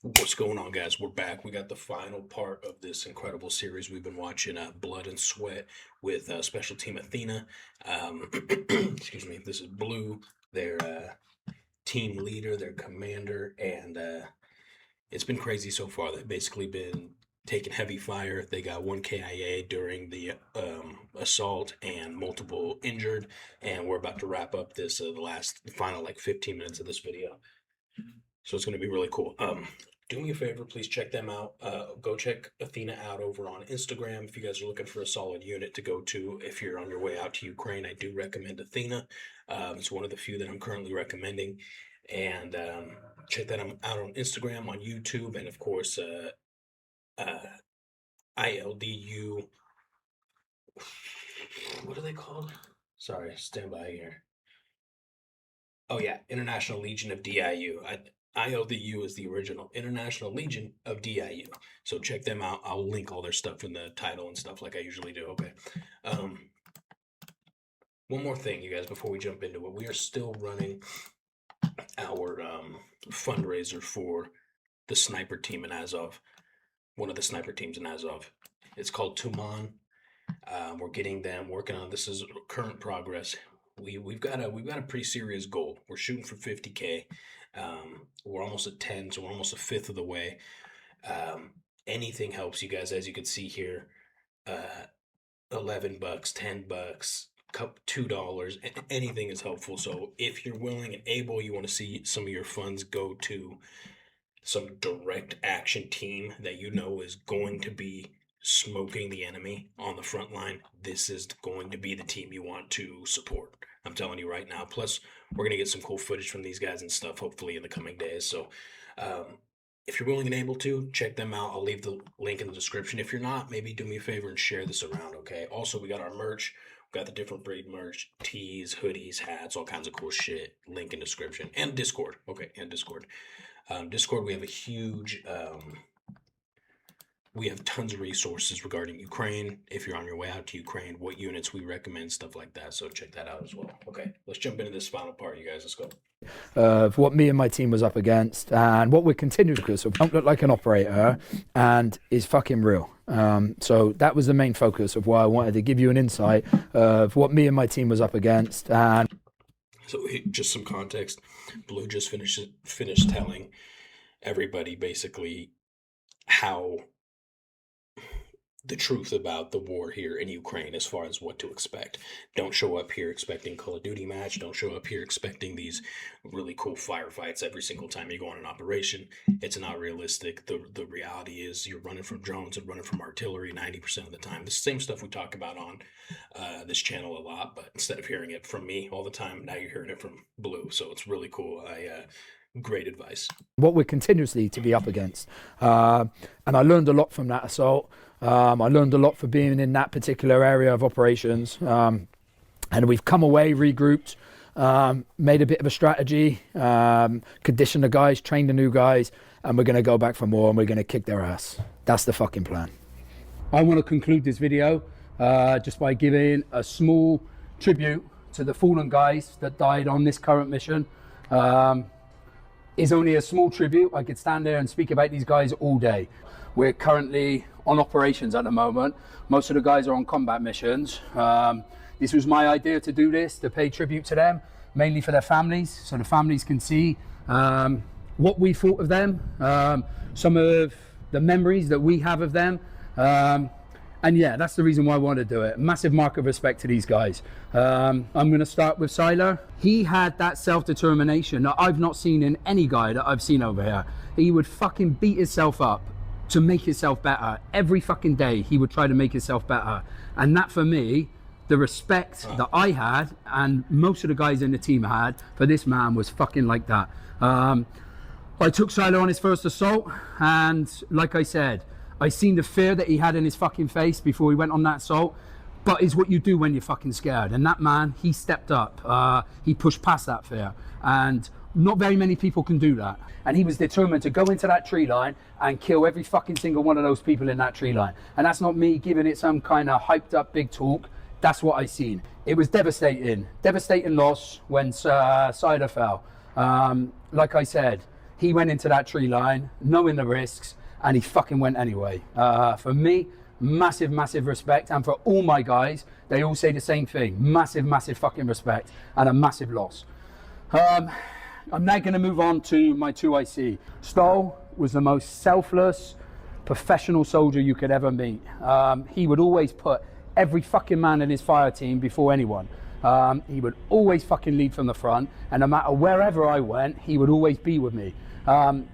What's going on, guys? We're back. We got the final part of this incredible series we've been watching, Blood and Sweat, with special team Athena. Excuse me. This is Blue, their team leader, their commander, and it's been crazy so far. They've basically been taking heavy fire. They got one KIA during the assault and multiple injured, and we're about to wrap up this the final like 15 minutes of this video. So it's going to be really cool. Do me a favor, please check them out. Go check Athena out over on Instagram. If you guys are looking for a solid unit to go to, if you're on your way out to Ukraine, I do recommend Athena. It's one of the few that I'm currently recommending. And check that out on Instagram, on YouTube, and of course, ILDU. What are they called? Sorry, stand by here. Oh yeah, International Legion of DIU. ILDU is the original International Legion of DIU. So check them out. I'll link all their stuff in the title and stuff like I usually do. Okay. One more thing, you guys, before we jump into it. We are still running our fundraiser for the sniper team in Azov. One of the sniper teams in Azov. It's called Tuman. We're getting them working on this. Is current progress. We've got a pretty serious goal. We're shooting for 50K. We're almost at 10, so we're almost a fifth of the way. Anything helps, you guys. As you can see here, $11, $10, $2, anything is helpful. So if you're willing and able, you want to see some of your funds go to some direct action team that you know is going to be smoking the enemy on the front line, this is going to be the team you want to support. I'm telling you right now. Plus, we're going to get some cool footage from these guys and stuff, hopefully, in the coming days. So, if you're willing and able to, check them out. I'll leave the link in the description. If you're not, maybe do me a favor and share this around, okay? Also, we got our merch. We got the different breed merch, tees, hoodies, hats, all kinds of cool shit. Link in description. And Discord. Okay, and Discord. Discord, we have a huge... we have tons of resources regarding Ukraine. If you're on your way out to Ukraine, what units we recommend, stuff like that. So check that out as well. Okay, let's jump into this final part, you guys. Let's go. Of what me and my team was up against and what we're continuing to do. So don't look like an operator and is fucking real. So that was the main focus of why I wanted to give you an insight of what me and my team was up against. And so just some context. Blue just finished telling everybody basically how the truth about the war here in Ukraine as far as what to expect. Don't show up here expecting Call of Duty match. Don't show up here expecting these really cool firefights every single time you go on an operation. It's not realistic. The reality is you're running from drones and running from artillery 90% of the time. The same stuff we talk about on this channel a lot, but instead of hearing it from me all the time, now you're hearing it from Blue. So it's really cool. Great advice. What we're continuously to be up against. And I learned a lot from that assault. I learned a lot for being in that particular area of operations. And we've come away, regrouped, made a bit of a strategy, conditioned the guys, trained the new guys, and we're going to go back for more and we're going to kick their ass. That's the fucking plan. I want to conclude this video just by giving a small tribute to the fallen guys that died on this current mission. Is only a small tribute. I could stand there and speak about these guys all day. We're currently on operations at the moment. Most of the guys are on combat missions. This was my idea to do this, to pay tribute to them, mainly for their families, so the families can see what we thought of them, some of the memories that we have of them. And yeah, that's the reason why I want to do it. Massive mark of respect to these guys. I'm going to start with Syler. He had that self-determination that I've not seen in any guy that I've seen over here. He would fucking beat himself up to make himself better. Every fucking day he would try to make himself better. And that for me, the respect that I had and most of the guys in the team had for this man was fucking like that. I took Syler on his first assault, and like I said, I seen the fear that he had in his fucking face before he went on that assault, but it's what you do when you're fucking scared. And that man, he stepped up. He pushed past that fear. And not very many people can do that. And he was determined to go into that tree line and kill every fucking single one of those people in that tree line. And that's not me giving it some kind of hyped up big talk. That's what I seen. It was devastating. Devastating loss when Syler fell. Like I said, he went into that tree line, knowing the risks, and he fucking went anyway. For me, massive, massive respect. And for all my guys, they all say the same thing. Massive, massive fucking respect and a massive loss. I'm now going to move on to my 2IC. Stahl was the most selfless, professional soldier you could ever meet. He would always put every fucking man in his fire team before anyone. He would always fucking lead from the front, and no matter wherever I went, he would always be with me.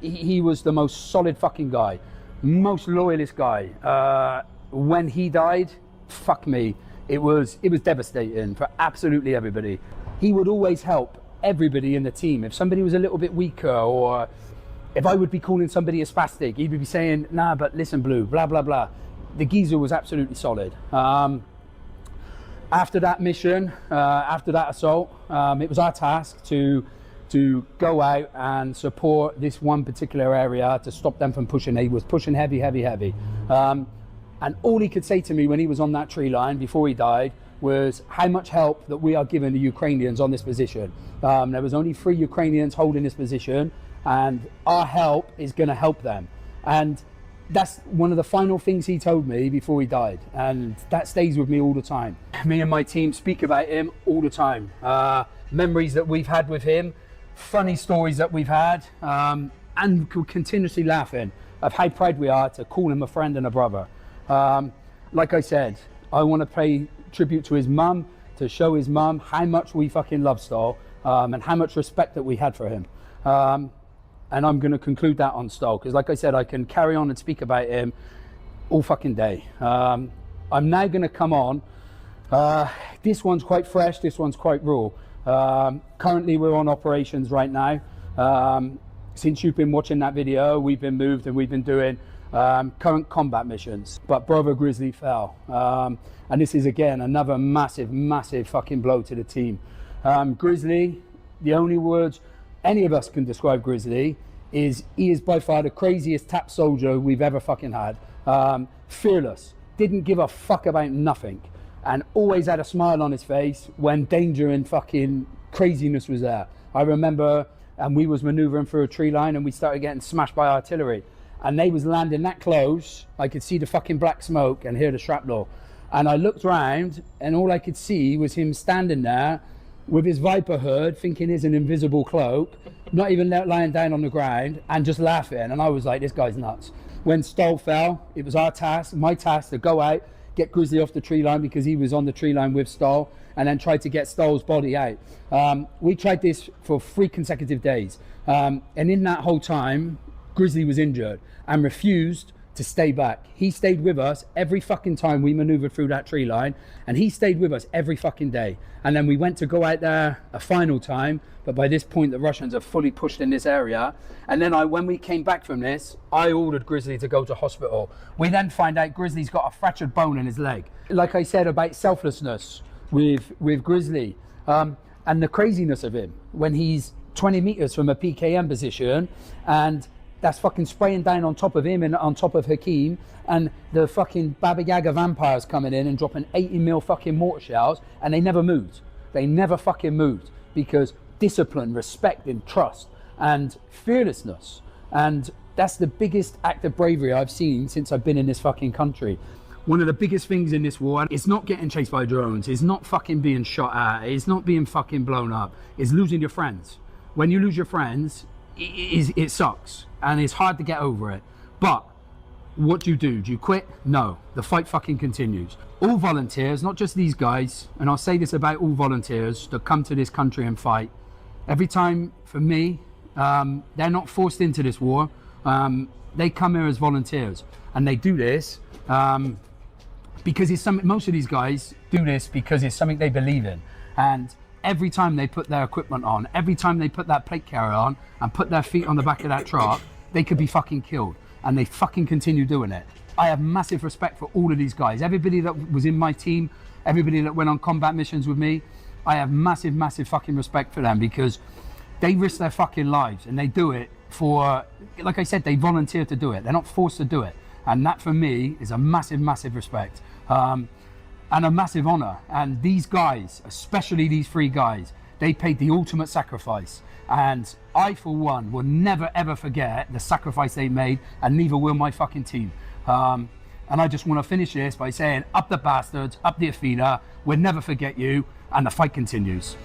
He was the most solid fucking guy, most loyalist guy. When he died, fuck me, it was devastating for absolutely everybody. He would always help everybody in the team. If somebody was a little bit weaker, or if I would be calling somebody a spastic, he would be saying, nah, but listen, Blue, blah, blah, blah. The geezer was absolutely solid. After that mission, after that assault, it was our task to go out and support this one particular area to stop them from pushing. He was pushing heavy, heavy, heavy. And all he could say to me when he was on that tree line before he died was how much help that we are giving the Ukrainians on this position. There was only 3 Ukrainians holding this position, and our help is going to help them. And that's one of the final things he told me before he died, and that stays with me all the time. Me and my team speak about him all the time. Memories that we've had with him, funny stories that we've had, and continuously laughing of how proud we are to call him a friend and a brother. Like I said, I want to pay tribute to his mum, to show his mum how much we fucking love Stahl, and how much respect that we had for him. And I'm going to conclude that on Stahl, because like I said, I can carry on and speak about him all fucking day. I'm now going to come on. This one's quite fresh, this one's quite raw. Currently we're on operations right now. Since you've been watching that video, we've been moved and we've been doing current combat missions. But brother Grizzly fell. And this is again another massive, massive fucking blow to the team. Grizzly, the only words any of us can describe Grizzly is he is by far the craziest tap soldier we've ever fucking had. Fearless, didn't give a fuck about nothing, and always had a smile on his face when danger and fucking craziness was there. I remember, and we was maneuvering through a tree line and we started getting smashed by artillery, and they was landing that close, I could see the fucking black smoke and hear the shrapnel. And I looked round and all I could see was him standing there with his Viper hood, thinking it's an invisible cloak, not even lying down on the ground, and just laughing. And I was like, this guy's nuts. When Stahl fell, it was our task, my task, to go out, get Grizzly off the tree line, because he was on the tree line with Stahl, and then try to get Stahl's body out. We tried this for 3 consecutive days. And in that whole time, Grizzly was injured and refused to stay back. He stayed with us every fucking time we maneuvered through that tree line, and he stayed with us every fucking day. And then we went to go out there a final time, but by this point the Russians are fully pushed in this area. And then when we came back from this, I ordered Grizzly to go to hospital. We then find out Grizzly's got a fractured bone in his leg. Like I said about selflessness with Grizzly, and the craziness of him when he's 20 meters from a PKM position, and that's fucking spraying down on top of him and on top of Hakeem, and the fucking Baba Yaga vampires coming in and dropping 80 mil fucking mortar shells, and they never moved. They never fucking moved, because discipline, respect and trust and fearlessness. And that's the biggest act of bravery I've seen since I've been in this fucking country. One of the biggest things in this war is not getting chased by drones, is not fucking being shot at, is not being fucking blown up, is losing your friends. When you lose your friends, it sucks and it's hard to get over it. But what do? Do you quit? No, the fight fucking continues. All volunteers, not just these guys, and I'll say this about all volunteers that come to this country and fight, every time, for me, they're not forced into this war. They come here as volunteers, and they do this because it's something. Most of these guys do this because it's something they believe in. And every time they put their equipment on, every time they put that plate carrier on and put their feet on the back of that truck, they could be fucking killed, and they fucking continue doing it. I have massive respect for all of these guys. Everybody that was in my team, everybody that went on combat missions with me, I have massive, massive fucking respect for them, because they risk their fucking lives and they do it for, like I said, they volunteer to do it. They're not forced to do it. And that for me is a massive, massive respect. And a massive honor. And these guys, especially these 3 guys, they paid the ultimate sacrifice. And I, for one, will never ever forget the sacrifice they made, and neither will my fucking team. And I just want to finish this by saying, up the bastards, up the Athena, we'll never forget you, and the fight continues.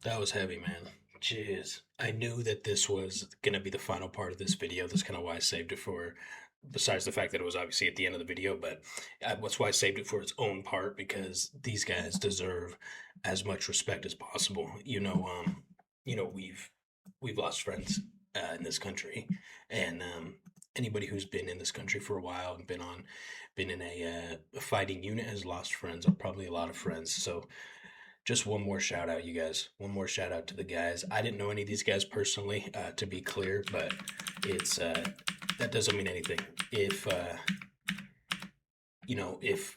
That was heavy, man. Jeez. I knew that this was going to be the final part of this video. That's kind of why I saved it for, besides the fact that it was obviously at the end of the video, but that's why I saved it for its own part, because these guys deserve as much respect as possible. We've lost friends in this country, and anybody who's been in this country for a while and been in a fighting unit has lost friends, or probably a lot of friends. So just one more shout out, you guys. One more shout out to the guys. I didn't know any of these guys personally, to be clear, but it's that doesn't mean anything. If if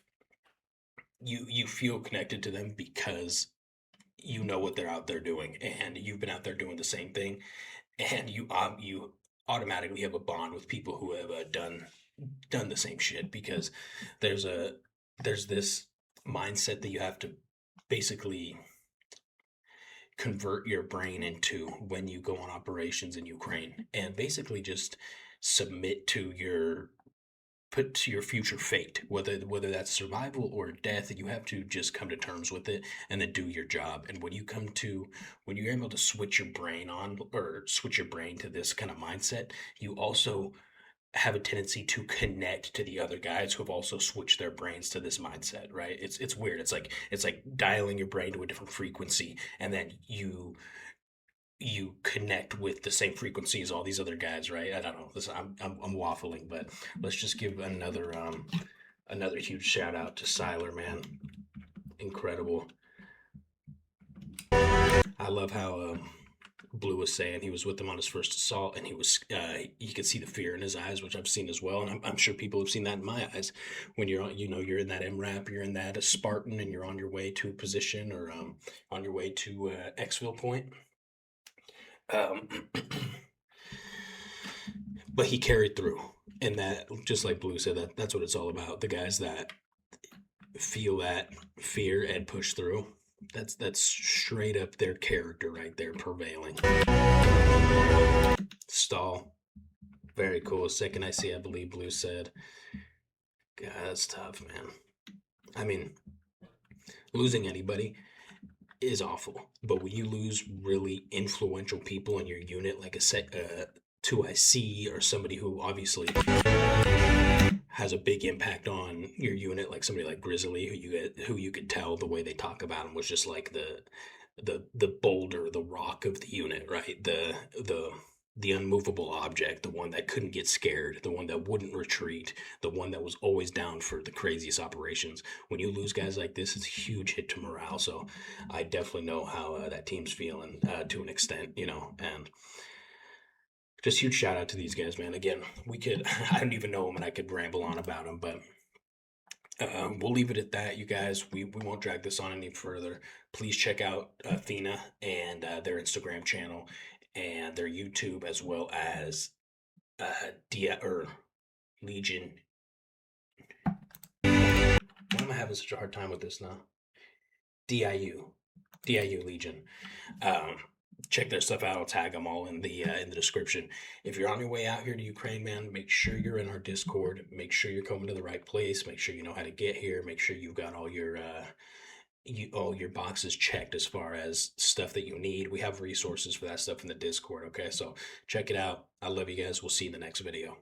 you feel connected to them because you know what they're out there doing, and you've been out there doing the same thing, and you automatically have a bond with people who have done the same shit, because there's this mindset that you have to basically convert your brain into when you go on operations in Ukraine, and basically just submit to your future fate, whether that's survival or death. You have to just come to terms with it and then do your job. And when you're able to switch your brain to this kind of mindset, you also have a tendency to connect to the other guys who have also switched their brains to this mindset, right? It's weird. It's like dialing your brain to a different frequency, and then you connect with the same frequency as all these other guys, right? I don't know. Listen, I'm waffling, but let's just give another huge shout out to Syler, man. Incredible. I love how Blue was saying he was with them on his first assault, and he was you could see the fear in his eyes, which I've seen as well, and I'm sure people have seen that in my eyes when you're you're in that MRAP, you're in that Spartan, and you're on your way to a position, or on your way to exfil point. But he carried through, and that, just like Blue said, that's what it's all about. The guys that feel that fear and push through. That's straight up their character right there, prevailing. Stahl, very cool. Second I see, I believe Blue said. God, that's tough, man. I mean, losing anybody is awful, but when you lose really influential people in your unit, like a 2IC, or somebody who obviously has a big impact on your unit, like somebody like Grizzly, who you could tell the way they talk about him was just like the boulder, the rock of the unit, right? The unmovable object, the one that couldn't get scared, the one that wouldn't retreat, the one that was always down for the craziest operations. When you lose guys like this, it's a huge hit to morale. So I definitely know how that team's feeling to an extent, and just huge shout out to these guys, man. Again, I don't even know them, and I could ramble on about them, but we'll leave it at that, you guys. We won't drag this on any further. Please check out Athena and their Instagram channel and their YouTube, as well as Legion. Why am I having such a hard time with this now? DIU Legion. Check their stuff out. I'll tag them all in the description. If you're on your way out here to Ukraine, man, make sure you're in our Discord. Make sure you're coming to the right place. Make sure you know how to get here. Make sure you've got all your your box is checked as far as stuff that you need. We have resources for that stuff in the Discord. Okay, so check it out. I love you guys. We'll see you in the next video.